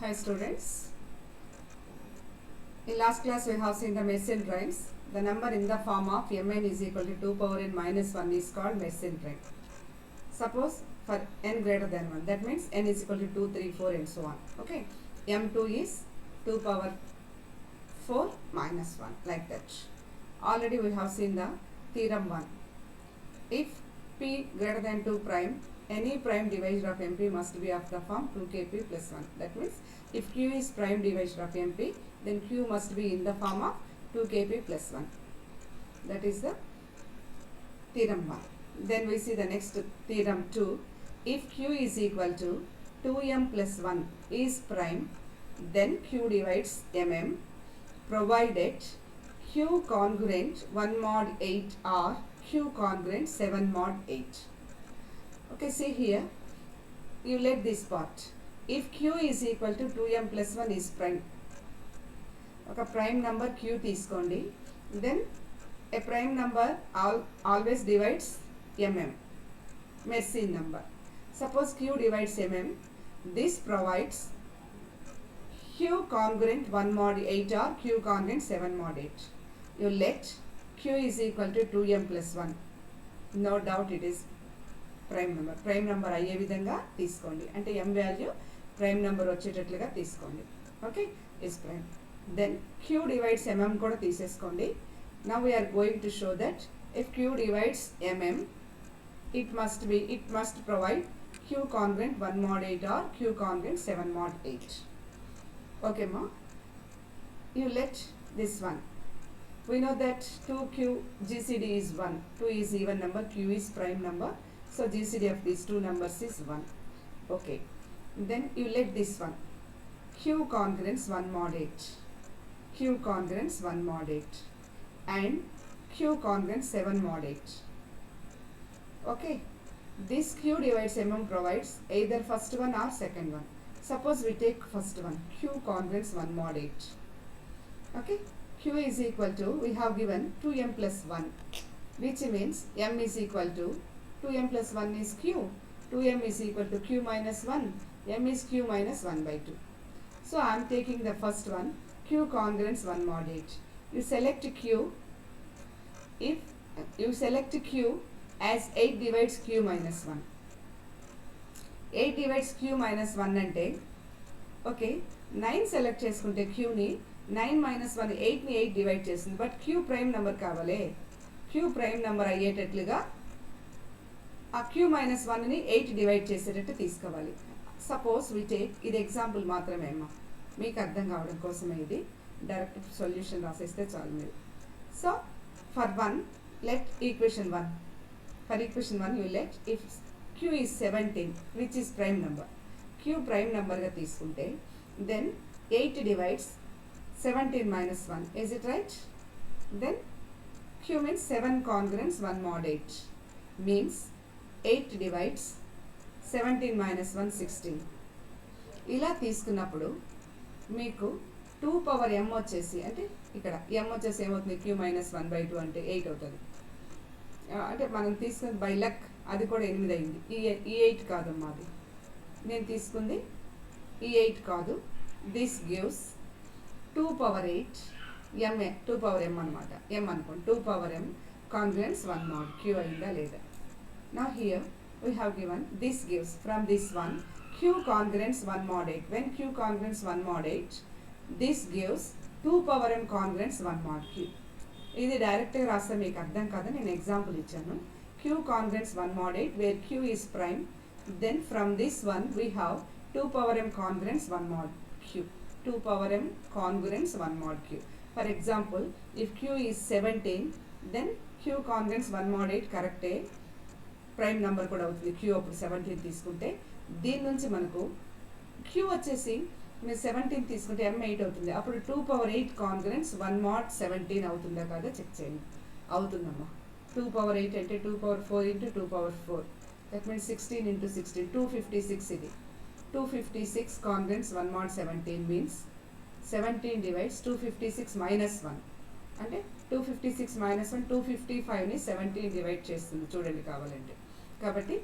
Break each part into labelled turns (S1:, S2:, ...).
S1: Hi students, in last class we have seen the Mersenne rhymes. The number in the form of mn is equal to 2 power n minus 1 is called Mersenne rhyme. Suppose for n greater than 1, that means n is equal to 2, 3, 4 and so on. Okay, m2 is 2 power 4 minus 1, like that. Already we have seen the theorem 1. If p greater than 2 prime, any prime divisor of mp must be of the form 2kp plus 1. That means if q is prime divisor of mp, then q must be in the form of 2kp plus 1. That is the theorem 1. Then we see the next theorem 2. If q is equal to 2m plus 1 is prime, then q divides mm, provided q congruent 1 mod 8 or q congruent 7 mod 8. Okay, see here, you let this part. If q is equal to 2m plus 1 is prime, okay, prime number q తీసుకోండి, then a prime number always divides mm, Mersenne number. Suppose q divides mm, this provides q congruent 1 mod 8 or q congruent 7 mod 8. You let q is equal to 2m plus 1. No doubt it is prime number అయ్యే విధంగా తీసుకోండి, అంటే m value prime number వచ్చేటట్లుగా తీసుకోండి. Okay, is prime. Then q divides mm కూడా తీసేసుకోండి. Now we're going to show that if q divides mm, it must provide q congruent 1 mod 8 or q congruent 7 mod 8. Okay ma, you let this one. We know that 2q GCD is 1. 2 is even number, q is prime number. So GCD of these two numbers is 1. Okay. Then you let this one. Q congruents 1 mod 8. Q congruents 1 mod 8. And Q congruents 7 mod 8. Okay. This Q divides mm provides either first one or second one. Suppose we take first one. Q congruents 1 mod 8. Okay. Q is equal to, we have given 2m plus 1. Which means m is equal to 2m plus 1 is q, 2m is equal to q minus 1, m is q minus 1 by 2. So I am taking the first one, q congruents 1 mod 8. You select q, if you select q as 8 divides q minus 1. 8 divides q minus 1 అంటే, okay, 9 select చేసుకుంటే qని 9 minus 1, 8ని 8 divide చేస్తుంది, but q prime number కావాలి. q prime number అయ్యేటట్లుగా ఆ q minus 1ని 8 divide చేసేటట్టు తీసుకోవాలి. Suppose we take, ఇది example మాత్రమే అమ్మా, మీకు అర్థం కావడం కోసమే ఇది, డైరెక్ట్ సొల్యూషన్ రాసేస్తే చాలు మీరు. So for 1 let equation 1, for equation 1 you let if q is 17 which is prime number, q prime నెంబర్గా తీసుకుంటే then 8 divides 17 minus 1, is it right? Then q means 7 congruents 1 mod 8 means 8 divides 17 minus 1, 16. ఇలా తీసుకున్నప్పుడు మీకు 2 power m వచ్చేసి, అంటే ఇక్కడ m వచ్చేసి ఏమవుతుంది, q మైనస్ 1 by 2 అంటే 8 అవుతుంది. అంటే మనం తీసుకుని బై లక్ అది కూడా 8 అయింది. ఈ 8 కాదమ్మా, అది నేను తీసుకుంది ఈ 8 కాదు. This gives 2 power 8 m, 2 power m అనమాట, m అనుకోండి, 2 power m congruents 1 mod q అయిందా లేదా. Now here we have given, this gives from this one q congruents 1 mod 8. When q congruents 1 mod 8, this gives 2 power m congruents 1 mod q. ఇది డైరెక్ట్గా రాస్తే మీకు అర్థం కాదు, నేను ఎగ్జాంపుల్ ఇచ్చాను. q congruents 1 mod 8 where q is prime. Then from this one we have 2 power m congruents 1 mod q. 2 power m congruents 1 mod q. For example, if q is 17, then q congruents 1 mod 8 కరెక్టే, prime number కూడా అవుతుంది. q అప్పుడు 17 తీసుకుంటే దీని నుంచి మనకు q వచ్చేసి మీరు 17 తీసుకుంటే m 8 అవుతుంది. అప్పుడు 2 పవర్ 8 కాంగ్రెన్స్ 1 mod 17 అవుతుందా కాదా చెక్ చేయండి. అవుతుందమ్మా. 2 పవర్ 8 అంటే 2 power 4 into 2 power 4, that means 16 into 16, 256. ఇది 256 కాంగ్రెన్స్ 1 mod 17 మీన్స్ 17 డివైడ్స్ 256 మైనస్ 1 అంటే 256 మైనస్ 1, 255ని 17 డివైడ్ చేస్తుంది చూడండి కావాలంటే. కాబట్టి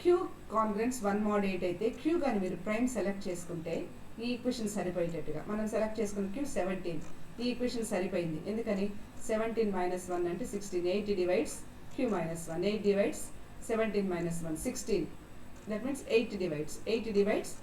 S1: q కాంగ్రెన్స్ 1 mod 8 అయితే q కానీ మీరు ప్రైమ్ సెలెక్ట్ చేసుకుంటే ఈ ఈక్వేషన్ సరిపోయేటట్టుగా మనం సెలెక్ట్ చేసుకున్న క్యూ 17. ఈ ఈక్వేషన్ సరిపోయింది. ఎందుకని 17 మైనస్ 1 అంటే 16. 8 divides q minus 1. 8 divides 17 minus 1 16. That means 8 divides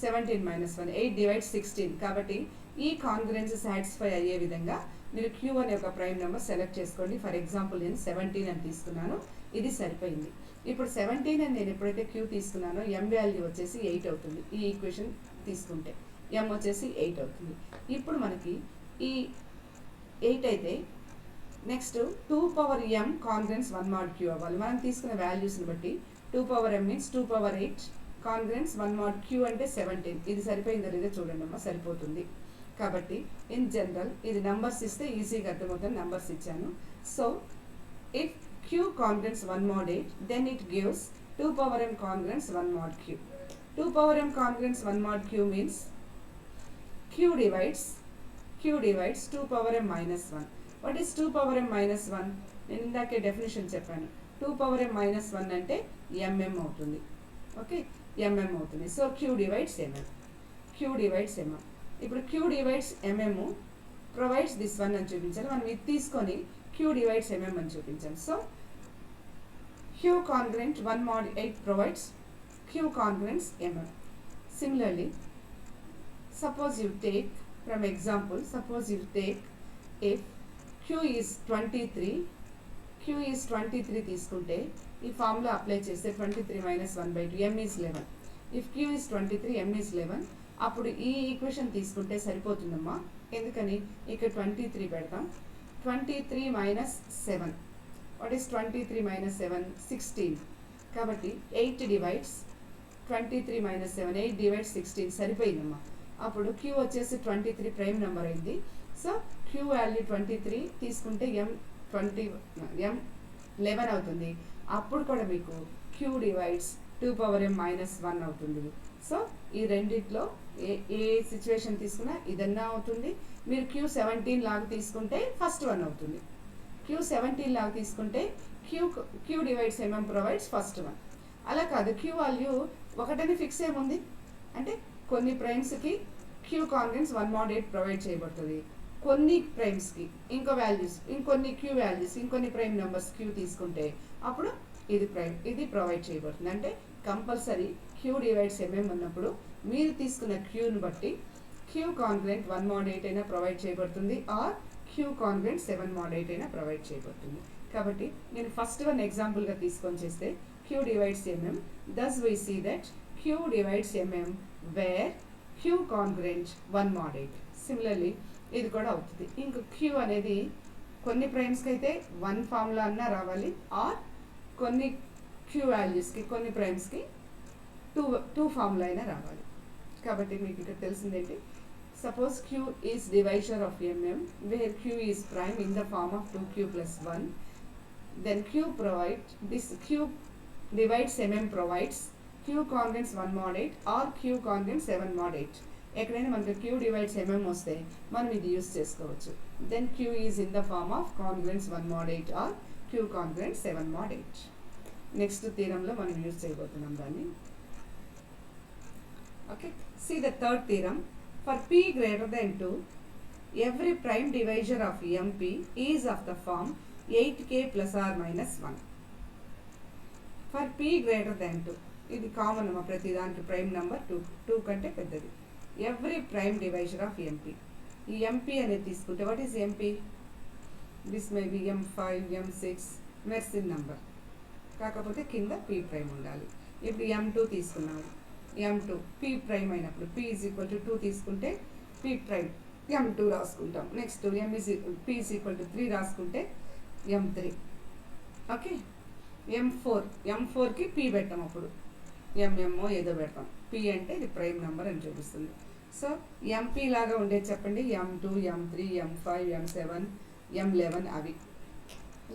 S1: 17 minus 1 8 divides 16. కాబట్టి ఈ కాంగ్రుయెన్స్ సాటిస్ఫై అయ్యే విధంగా మీరు క్యూ అనే ఒక ప్రైమ్ నెంబర్ సెలెక్ట్ చేసుకోండి. ఫర్ ఎగ్జాంపుల్ నేను 17 అని తీసుకున్నాను. ఇది సరిపోయింది. ఇప్పుడు 17 అని నేను ఎప్పుడైతే క్యూ తీసుకున్నానో ఎం వాల్యూ వచ్చేసి 8 అవుతుంది. ఈ ఈక్వేషన్ తీసుకుంటే ఎం వచ్చేసి 8 అవుతుంది. ఇప్పుడు మనకి ఈ 8 అయితే next 2 power m కాంగ్రుయెన్స్ 1 mod q అవ్వాలి. మనం తీసుకున్న వాల్యూస్ని బట్టి 2 power m means 2 power 8 కాంగ్రుయెన్స్ 1 mod q అంటే 17. ఇది సరిపోయిందో లేదో చూడండి అమ్మా, సరిపోతుంది. కాబట్టి ఇన్ జనరల్ ఇది నెంబర్స్ ఇస్తే ఈజీగా అర్థమవుతుంది. నెంబర్స్ ఇచ్చాను. So if q కాంగ్రుయెన్స్ 1 mod 8 then it gives 2 power m కాంగ్రుయెన్స్ 1 mod q. 2 power m కాంగ్రుయెన్స్ 1 mod q means q divides 2 power m minus 1. What is 2 power m minus 1? నేను ఇందాకే డెఫినేషన్ చెప్పాను. 2 power m minus 1 అంటే mm అవుతుంది. Okay, mm అవుతుంది. So q divides mm. ఇప్పుడు q divides mm provides this one అని చూపించాలి. మనం ఇది తీసుకొని q divides mm అని చూపించాలి. So q congruent 1 mod 8 provides q congruents mm. Similarly, suppose you take from example, if q is 23 తీసుకుంటే ఈ ఫార్ములా అప్లై చేస్తే 23 minus 1/2 m is 11. if q is 23 m is 11, అప్పుడు ఈ ఈక్వేషన్ తీసుకుంటే సరిపోతుందమ్మా. ఎందుకని ఇక్కడ 23 పెడతాం. 23 minus 7. What is 23 minus 7? 16. కాబట్టి 8 డివైడ్స్ 23 minus 7 8 డివైడ్స్ 16 సరిపోయిందమ్మా. అప్పుడు q వచ్చేసి 23 ప్రైమ్ నెంబర్ అయింది. సో q వాల్యూ 23 తీసుకుంటే m 11 అవుతుంది. అప్పుడు కూడా మీకు q divides 2 power m minus 1 అవుతుంది. సో ఈ రెండిట్లో ఏ సిచ్యువేషన్ తీసుకున్నా ఇదన్నా అవుతుంది. మీరు q 17 లాగా తీసుకుంటే ఫస్ట్ వన్ అవుతుంది. q 17 లాగా తీసుకుంటే q divides mm provides first one. అలా కాదు, q వాల్యూ ఒకటని ఫిక్స్ ఏముంది అంటే కొన్ని ప్రైమ్స్కి q కాంగ్రుయెన్స్ 1 mod 8 ప్రొవైడ్ చేయబడుతుంది. కొన్ని ప్రైమ్స్కి ఇంకో వాల్యూస్ ఇంకొన్ని q వాల్యూస్ ఇంకొన్ని ప్రైమ్ నెంబర్స్ q తీసుకుంటే అప్పుడు ఇది ప్రొవైడ్ చేయబడుతుంది. అంటే కంపల్సరీ q డివైడ్స్ mm ఉన్నప్పుడు మీరు తీసుకున్న qని బట్టి q కాంగ్రుయెంట్ 1 mod 8 అయినా ప్రొవైడ్ చేయబడుతుంది, ఆర్ q కాంగ్రుయెంట్ 7 mod 8 అయినా ప్రొవైడ్ చేయబడుతుంది. కాబట్టి నేను ఫస్ట్ వన్ ఎగ్జాంపుల్గా తీసుకొని చేస్తే q divides mm, thus we see that q divides mm where q కాంగ్రుయెంట్ 1 mod 8. Similarly ఇది కూడా అవుతుంది. ఇంక q అనేది కొన్ని ప్రైమ్స్కి అయితే 1 ఫార్ములా అన్నా రావాలి, ఆర్ కొన్ని q వాల్యూస్కి కొన్ని ప్రైమ్స్కి టూ ఫార్ములా అయినా రావాలి. కాబట్టి మీకు ఇక్కడ తెలిసిందేంటి, suppose q is divisor of mm where q is prime in the form of 2q plus 1, then q divides mm provides q congruents 1 mod 8 or q congruent 7 mod 8. ఎక్కడైనా మనకి q divides mm వస్తే మనం ఇది use చేసుకోవచ్చు. Then q is in the form of congruents 1 mod 8 or q congruent 7 mod 8. Next థీరంలో మనం use చేయబోతున్నాం దాన్ని. Okay, see the third theorem. For p greater than 2, every prime divisor of mp is of the form 8k plus or minus 1. For p greater than 2, ఇది common అమ్మా, ప్రతి దానికి prime number 2 కంటే పెద్దది. Every prime divisor of MP. ఈ MP అనేది తీసుకుంటే what is MP? This may be m5 m6 Mersenne number, కాకపోతే కింద p ప్రైమ్ ఉండాలి. ఇప్పుడు m2 తీసుకున్నాము. m2 p ప్రైమ్ అయినప్పుడు p ఈజ్ ఈక్వల్ టు 2 తీసుకుంటే p ప్రైమ్ m2 రాసుకుంటాం. Next p is equal to 3 రాసుకుంటే m3. ఓకే, m4కి p పెట్టాం, అప్పుడు mm ఏదో పెడతాం. p అంటే ఇది ప్రైమ్ నెంబర్ అని చూపిస్తుంది. సో mp లాగా ఉండేది చెప్పండి, m2 m3 m5 m7 m11 అవి.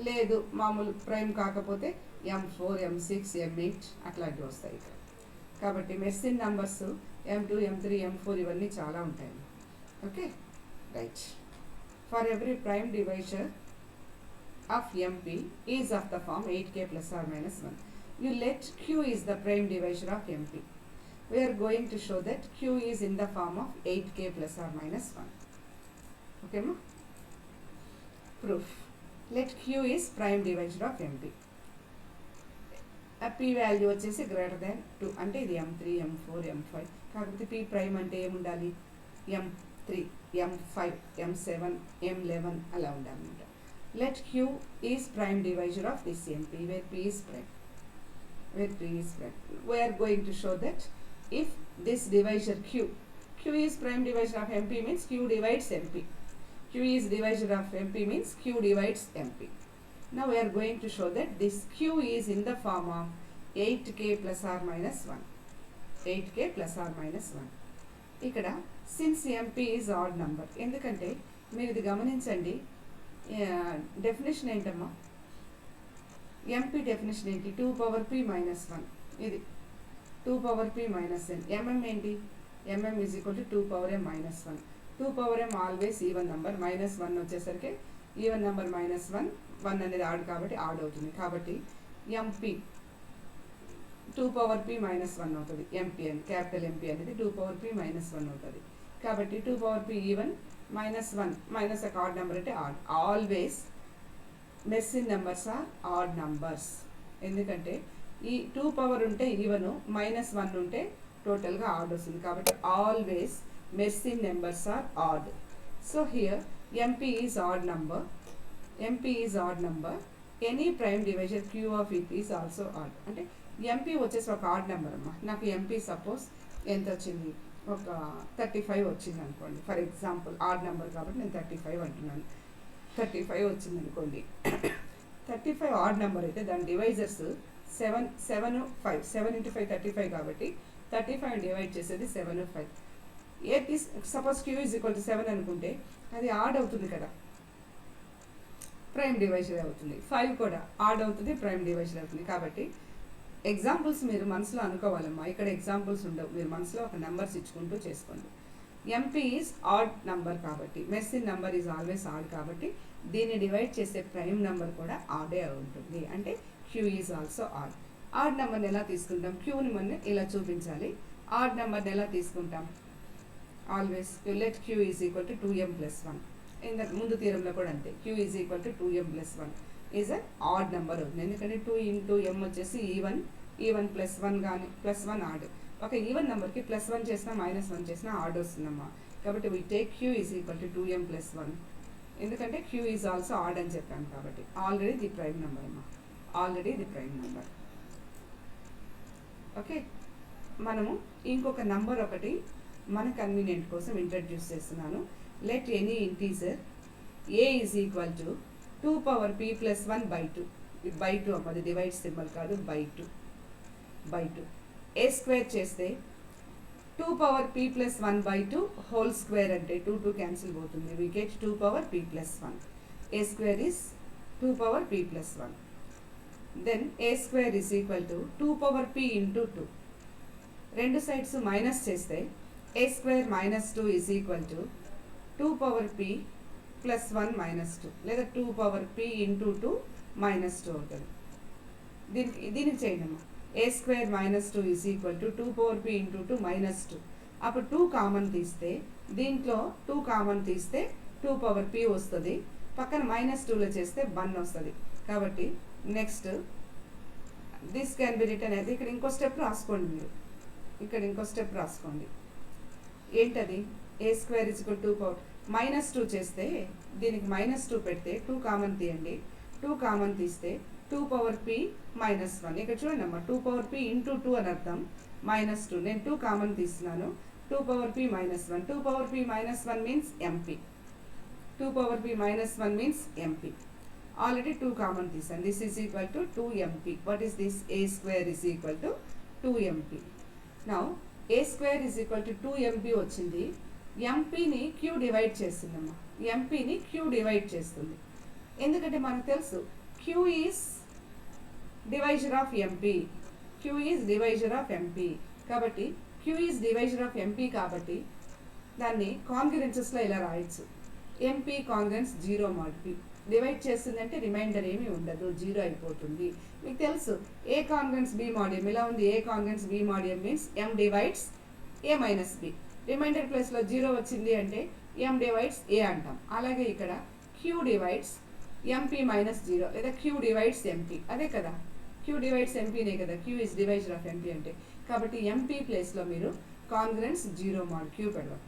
S1: లేదు మామూలు ప్రైమ్ కాకపోతే m4 m6 m8 అట్లాంటివి వస్తాయి ఇక్కడ. కాబట్టి మెర్సిన్ నంబర్స్ m2 m3 m4 ఇవన్నీ చాలా ఉంటాయి. Okay right. For every prime divisor of mp is of the form 8k plus or minus 1. You let q is the prime divisor of mp. we are going to show that Q is in the form of 8k plus or minus 1. Okay, ma? Proof. Let Q is prime divisor of MP. A P value వచ్చేసి greater than 2 అంటే ఇది M3, M4, M5 కాకపోతే P prime అంటే ఏముండాలి M3, M5, M7, M11 అలా ఉండాలన్నమాట. Let Q is prime divisor of this MP where P is prime. We are going to show that if this divisor Q is prime divisor of MP means Q divides MP. Q is divisor of MP means Q divides MP. Now we are going to show that this Q is in the form of 8k plus or minus 1. 8k plus or minus 1. ఇక్కడ since MP is odd number ఎందుకంటే మీరు ఇది గమనించండి definition ఏంటమ్మా MP definition ఏంటి 2 power p minus 1 ఇది 2 power p minus n mm ఏంటి mm is equal to 2 power m minus 1 2 power m always even number minus 1 వచ్చేసరికి ఈవెన్ నెంబర్ minus 1 అనేది ఆడ్ కాబట్టి ఆడ్ అవుతుంది కాబట్టి MP 2 power p minus 1 అవుతుంది MP అని capital MP అనేది 2 power p minus 1 అవుతుంది కాబట్టి 2 power p even minus 1 minus ఒక ఆడ్ నెంబర్ అంటే odd always Mersenne numbers are odd numbers ఎందుకంటే ఈ 2 పవర్ ఉంటే ఈవెన్ minus 1 ఉంటే టోటల్గా ఆడ్ వస్తుంది కాబట్టి always Mersenne numbers are odd so here MP is odd number MP is odd number any prime divisor Q of it is also odd అంటే MP వచ్చేసి ఒక ఆడ్ నెంబర్ అమ్మా నాకు MP సపోజ్ ఎంత వచ్చింది ఒక 35 వచ్చింది అనుకోండి ఫర్ ఎగ్జాంపుల్ ఆడ్ నెంబర్ కాబట్టి నేను 35 అంటున్నాను 35 వచ్చింది అనుకోండి 35 ఆడ్ నెంబర్ అయితే దాని డివైజర్స్ 7 into 5 35 కాబట్టి 35 డివైడ్ చేసేది 7 5 ఏ suppose Q is equal to 7 అనుకుంటే అది ఆడ్ అవుతుంది కదా ప్రైమ్ డివైజర్ అవుతుంది 5 కూడా ఆడ్ అవుతుంది ప్రైమ్ డివైజర్ అవుతుంది కాబట్టి ఎగ్జాంపుల్స్ మీరు మనసులో అనుకోవాలమ్మా ఇక్కడ ఎగ్జాంపుల్స్ ఉండవు మీరు మనసులో ఒక నెంబర్స్ ఇచ్చుకుంటూ చేసుకోండి MP ఈజ్ ఆడ్ నంబర్ కాబట్టి మెస్సిన్ నెంబర్ ఈజ్ ఆల్వేస్ ఆడ్ కాబట్టి దీన్ని డివైడ్ చేసే ప్రైమ్ నెంబర్ కూడా ఆడే ఉంటుంది అంటే Q is also odd odd నెంబర్ని ఎలా తీసుకుంటాం Qని మనం ఇలా చూపించాలి ఆడ్ నెంబర్ని ఎలా తీసుకుంటాం always let Q is equal to 2m plus 1 ఇంత ముందు తీరంలో కూడా అంతే Q is equal to 2m plus 1 is a odd number అవుతుంది ఎందుకంటే 2 into m వచ్చేసి ఈవెన్ ప్లస్ 1 కానీ ప్లస్ 1 ఆడ్ ఒక ఈవెన్ నెంబర్కి ప్లస్ 1 చేసినా మైనస్ 1 చేసినా ఆడ్ వస్తుందమ్మా కాబట్టి we take Q is equal to 2m plus 1 ఎందుకంటే Q ఈజ్ ఆల్సో ఆడ్ అని చెప్పాను కాబట్టి ఆల్రెడీ ది ప్రైమ్ నెంబర్ అమ్మా already the prime number okay మనము ఇంకొక నంబర్ ఒకటి మన కన్వీనియంట్ కోసం ఇంట్రడ్యూస్ చేస్తున్నాను let any integer a is equal to 2 power p plus 1 by 2 by 2 అమ్మ అది డివైడ్ సింబల్ కాదు బై 2 a స్క్వేర్ చేస్తే 2 power p plus 1 by 2 whole square అంటే 2 క్యాన్సిల్ పోతుంది we get 2 power p plus 1 a square is 2 power p plus 1 then a square is equal to 2 power p into 2 రెండు sides minus చేస్తే a square minus 2 is equal to 2 power p plus 1 minus 2 లేదా 2 power p into 2 minus 2 అవుతుంది దీనికి చేయండి అమ్మా a square minus 2 is equal to 2 power p into 2 minus 2 అప్పుడు 2 common తీస్తే దీంట్లో 2 కామన్ తీస్తే 2 power p వస్తుంది పక్కన మైనస్ 2లో చేస్తే 1 వస్తుంది కాబట్టి next this can B return అయితే ఇక్కడ ఇంకో స్టెప్ రాసుకోండి మీరు ఇక్కడ ఇంకో స్టెప్ రాసుకోండి ఏంటది a square is equal to 2 power minus 2 చేస్తే దీనికి minus 2 పెడితే 2 కామన్ తీయండి 2 కామన్ తీస్తే 2 power p minus 1 ఇక్కడ చూడండి అమ్మా 2 power p into 2 అని అర్థం minus 2 నేను 2 కామన్ తీస్తున్నాను 2 power p minus 1 2 power p minus 1 means MP 2 power p minus 1 means MP already 2 common తీసాను this is equal to 2MP what is this a square is equal to 2MP now a square is equal to 2MP వచ్చింది ఎంపీని queue divide చేస్తుందమ్మా ఎంపీని queue divide చేస్తుంది ఎందుకంటే మనకు తెలుసు q is divisor of MP q is divisor of MP కాబట్టి q is divisor of MP కాబట్టి దాన్ని కాంగ్రెన్సెస్లో ఇలా రాయొచ్చు MP congruence 0 mod p divide చేస్తుందంటే రిమైండర్ ఏమీ ఉండదు, 0 అయిపోతుంది. మీకు తెలుసు ఏ కాన్గ్రెన్స్ బి మాడియం ఇలా ఉంది. A congruence b mod m means m divides a minus b. Remainder ప్లేస్లో 0 వచ్చింది అంటే m డివైడ్స్ a అంటాం. అలాగే ఇక్కడ q డివైడ్స్ mp మైనస్ 0 లేదా q డివైడ్స్ mp. అదే కదా, q డివైడ్స్ mp నే కదా, q is divisor of mp అంటే. కాబట్టి mp ప్లేస్లో మీరు కాన్గ్రెన్స్ 0 mod q పెడదాం.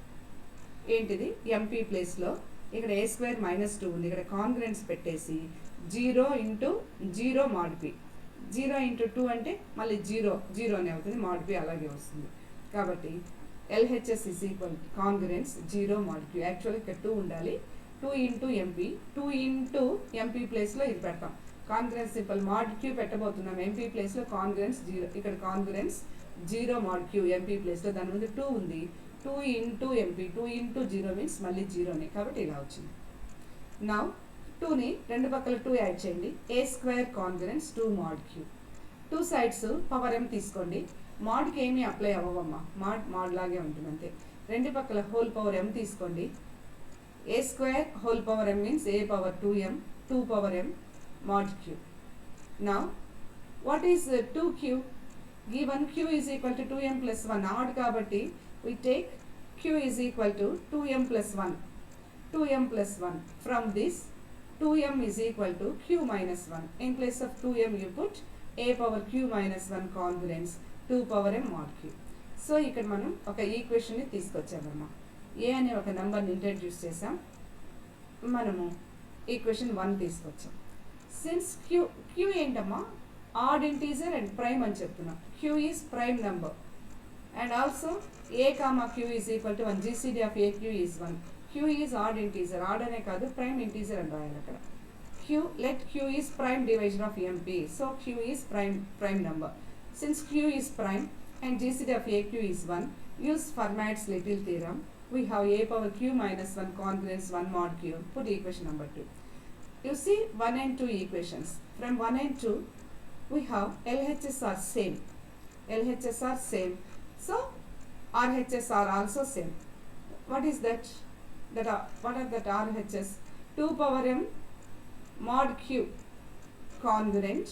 S1: ఏంటిది mp ప్లేస్లో ఇక్కడ a స్క్వేర్ మైనస్ 2 ఉంది, ఇక్కడ కాన్గ్రెన్స్ పెట్టేసి 0 ఇంటూ 0 mod p. 0 ఇంటూ 2 అంటే మళ్ళీ 0 అనే అవుతుంది, mod p అలాగే వస్తుంది. కాబట్టి LHS is equal congruence 0 mod q. Actually ఇక్కడ 2 ఉండాలి, 2 ఇంటూ mp. 2 ఇంటూ mp ప్లేస్లో ఇది పెడతాం. కాన్గ్రెన్స్ సింపుల్ mod q పెట్టబోతున్నాం. mp ప్లేస్లో కాన్గ్రెన్స్ 0, ఇక్కడ కాన్గ్రెన్స్ 0 mod q mp ప్లేస్లో, దాని ముందు 2 ఉంది. 2 ఇంటూ mp, 2 ఇంటూ 0 మీన్స్ మళ్ళీ 0నే, కాబట్టి ఇలా వచ్చింది. నౌ 2ని రెండు పక్కల 2 యాడ్ చేయండి. a square congruence 2 mod q. 2 sides power m తీసుకోండి. మాడ్కి ఏమీ అప్లై అవ్వమ్మా, మాడ్ లాగే ఉంటుంది అంతే. రెండు పక్కల హోల్ పవర్ m తీసుకోండి. a square whole power m means a power 2m, 2 power m mod q. Now what is 2q? Given q is equal to 2m plus 1, odd కాబట్టి we take q is equal to 2m plus 1. 2m plus 1. From this 2m is equal to q minus 1. In place of 2m you put a power q minus 1 congruence 2 power m mod q. So ఇక్కడ మనం ఒక ఈక్వేషన్ని తీసుకొచ్చామమ్మా. a అనే ఒక నెంబర్ని introduce చేసాం, మనము equation 1 తీసుకొచ్చాం. సిన్స్ q ఏంటమ్మా, ఆడ్ ఇంటీజర్ అండ్ ప్రైమ్ అని చెప్తున్నాం. q is prime number and also a comma q is equal to 1. GCD of a q is 1. q is odd integer, odd అనే కాదు prime integer అని రాయాలి అక్కడ. q, let q is prime divisor of mp, so q is prime number. Since q is prime and GCD of a q is 1, use Fermat's little theorem. We have a power q minus 1 congruence 1 mod q. Put equation number 2. You see 1 and 2 equations. From 1 and 2 we have LHS are same. LHS are same. So RHS are also same. What is that? What are that RHS? 2 power m mod q congruent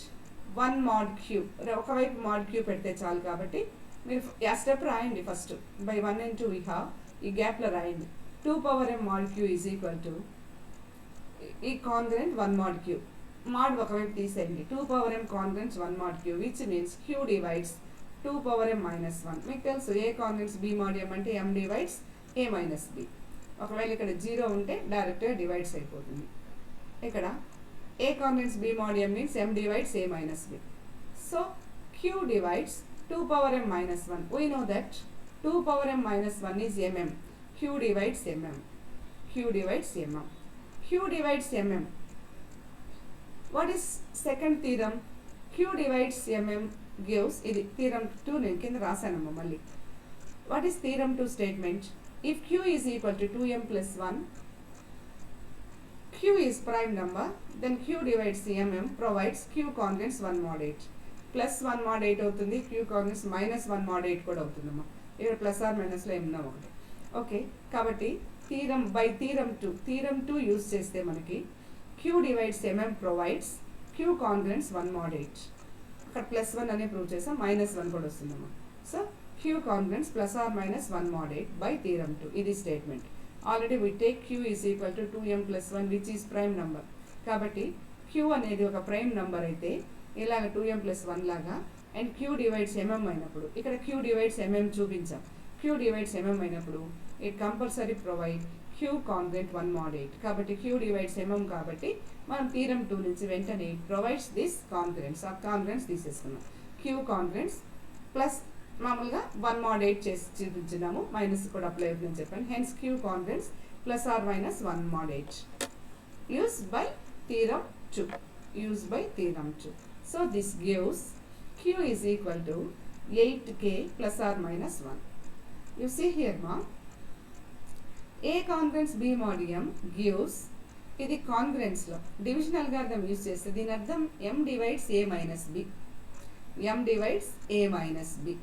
S1: 1 mod q. ఒకవైపు mod q పెడితే చాలు కాబట్టి మీరు ఆ step రాయండి first. By 1 and 2 we have ఈ గ్యాప్లో రాయండి. 2 power m mod q is equal to ఈ congruent 1 mod q. mod ఒకవైపు తీసేయండి. 2 power m congruent 1 mod q, which means q divides 2 power m minus 1. మీకు తెలుసు a congruence b mod m అంటే m divides a minus b. ఒకవేళ ఇక్కడ 0 ఉంటే డైరెక్ట్గా డివైడ్స్ అయిపోతుంది. ఇక్కడ a congruence b mod m means m divides a minus b. So q divides 2 power m minus 1. We know that 2 power m minus 1 is mm. q divides mm. q divides mm. q divides mm. What is second theorem? q divides mm gives, ఇది theorem 2 నేను కింద రాశానమ్మా మళ్ళీ. What is theorem 2 statement? If q is equal to 2m plus 1, q is prime number, then q divides mm provides q congruence 1 mod 8. Plus 1 mod 8 అవుతుంది, q కాన్గ్రెన్స్ minus 1 mod 8 కూడా అవుతుందమ్మా. ఇక్కడ plus are మైనస్లో ఏమన్నా ఒకటి. ఓకే, కాబట్టి theorem by theorem 2 use చేస్తే మనకి q divides mm provides q congruence 1 mod 8. ఇక్కడ ప్లస్ 1 అనే ప్రూవ్ చేసాం, మైనస్ 1 కూడా వస్తుందమ్మా. So q congruence plus are minus 1 mod 8 by theorem 2. ఇది statement. Already we take q is equal to 2m plus 1 which is prime number. కాబట్టి q అనేది ఒక prime number అయితే ఇలాగ 2m ప్లస్ 1 లాగా, అండ్ q డివైడ్స్ mm అయినప్పుడు ఇక్కడ q divides mm చూపించాం. q డివైడ్స్ mm అయినప్పుడు it compulsory provide q కాన్గ్రెంట్ 1 mod 8. కాబట్టి q డివైడ్స్ mm కాబట్టి మనం థీరం 2 నుంచి వెంటనే ప్రొవైడ్స్ దిస్ కాన్గ్రెన్స్, ఆ కాన్గ్రెన్స్ తీసేసుకున్నాం. q కాన్గ్రెన్స్ ప్లస్ మామూలుగా 1 mod 8 చేసి చూపించినాము, మైనస్ కూడా అప్లై అవుతుందని చెప్పాను. Hence q congruence plus are minus 1 mod 8 use by theorem 2. Use by theorem 2. So this gives q is equal to 8k plus are minus 1. You see here మా a congruence b mod m gives, ఇది కాన్గ్రెన్స్లో division algorithm use చేస్తే దీని అర్థం m divides a minus b. m divides a minus b.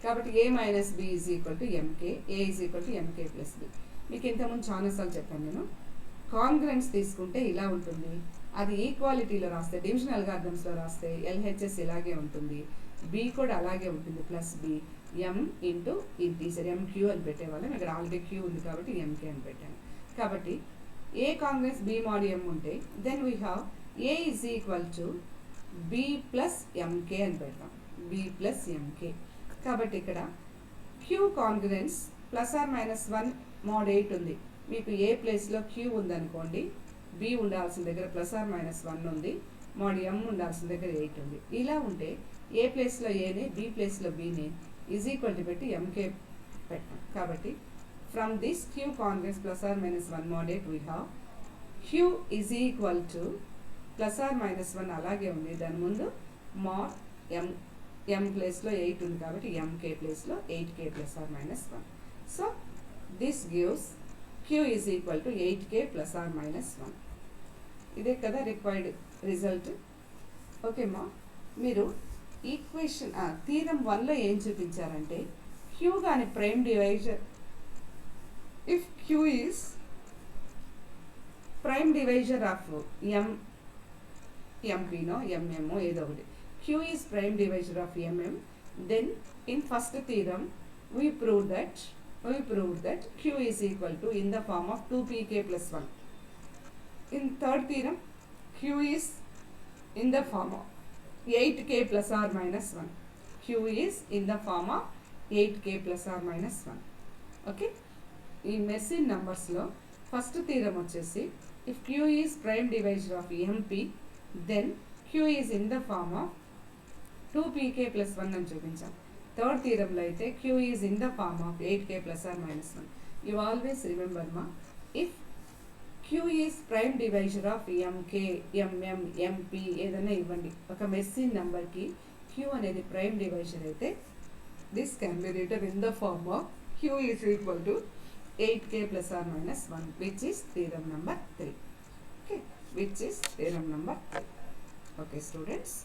S1: కాబట్టి a minus b is equal to mk, a is equal to mk plus b. మీకు ఇంతకుముందు చాలాసార్లు చెప్పాను నేను. కాంగ్రెన్స్ తీసుకుంటే ఇలా ఉంటుంది. అది ఈక్వాలిటీలో రాస్తే, డివిజన్ అల్గారిథమ్స్లో రాస్తే ఎల్హెచ్ఎస్ ఇలాగే ఉంటుంది, బి కూడా అలాగే ఉంటుంది, plus b m into integer m q అని పెట్టేవాళ్ళం. ఇక్కడ ఆల్రెడీ క్యూ ఉంది కాబట్టి ఎంకే అని పెట్టాను. కాబట్టి ఏ కాంగ్రెన్స్ బి mod ఎం ఉంటే then we have a is equal to b plus m k అని పెడతాం, బి ప్లస్ ఎంకే. కాబట్టి ఇక్కడ q congruence plus are minus 1 mod 8 ఉంది. మీకు ఏ ప్లేస్లో క్యూ ఉందనుకోండి, బి ఉండాల్సిన దగ్గర ప్లస్ ఆర్ మైనస్ 1 ఉంది, mod ఎం ఉండాల్సిన దగ్గర 8 ఉంది. ఇలా ఉంటే ఏ ప్లేస్లో ఏని, బి ప్లేస్లో బీని ఈజ్ ఈక్వల్ టు పెట్టి ఎంకే పెట్టాం. కాబట్టి from this q congruence plus are minus 1 mod 8 we have q is equal to plus are minus 1 అలాగే ఉంది, దాని ముందు mod ఎం, ఎం ప్లేస్లో 8 ఉంది కాబట్టి ఎంకే ప్లేస్లో 8k plus are minus 1. So this gives q is equal to 8k plus are minus 1. ఇదే కదా రిక్వైర్డ్ రిజల్ట్. ఓకేమ్మా, మీరు ఈక్వేషన్ థీరం 1లో ఏం చూపించారంటే క్యూ కానీ prime divisor, if q is prime divisor of m, ఎంపీనో ఎంఎంఓ ఏదో ఒకటి, q is prime divisor of MM, then in first theorem we proved that q is equal to in the form of 2pk plus 1. In third theorem, q is in the form of 8k plus or minus 1. q is in the form of 8k plus or minus 1. Okay, in Mersenne numbers lo first theorem vachesi if q is prime divisor of mp then q is in the form of 2pk plus 1 అని చూపించాం. Third థీరంలో అయితే q is in the form of 8k plus are minus 1. You always remember మా, if q is prime divisor of MK, MM, MP ఏదైనా ఇవ్వండి, ఒక Mersenne నెంబర్కి q అనేది ప్రైమ్ డివైజర్ అయితే this can be written in the form of q is equal to 8k plus are minus 1, which is theorem number 3. Okay, which is theorem number 3. Okay students.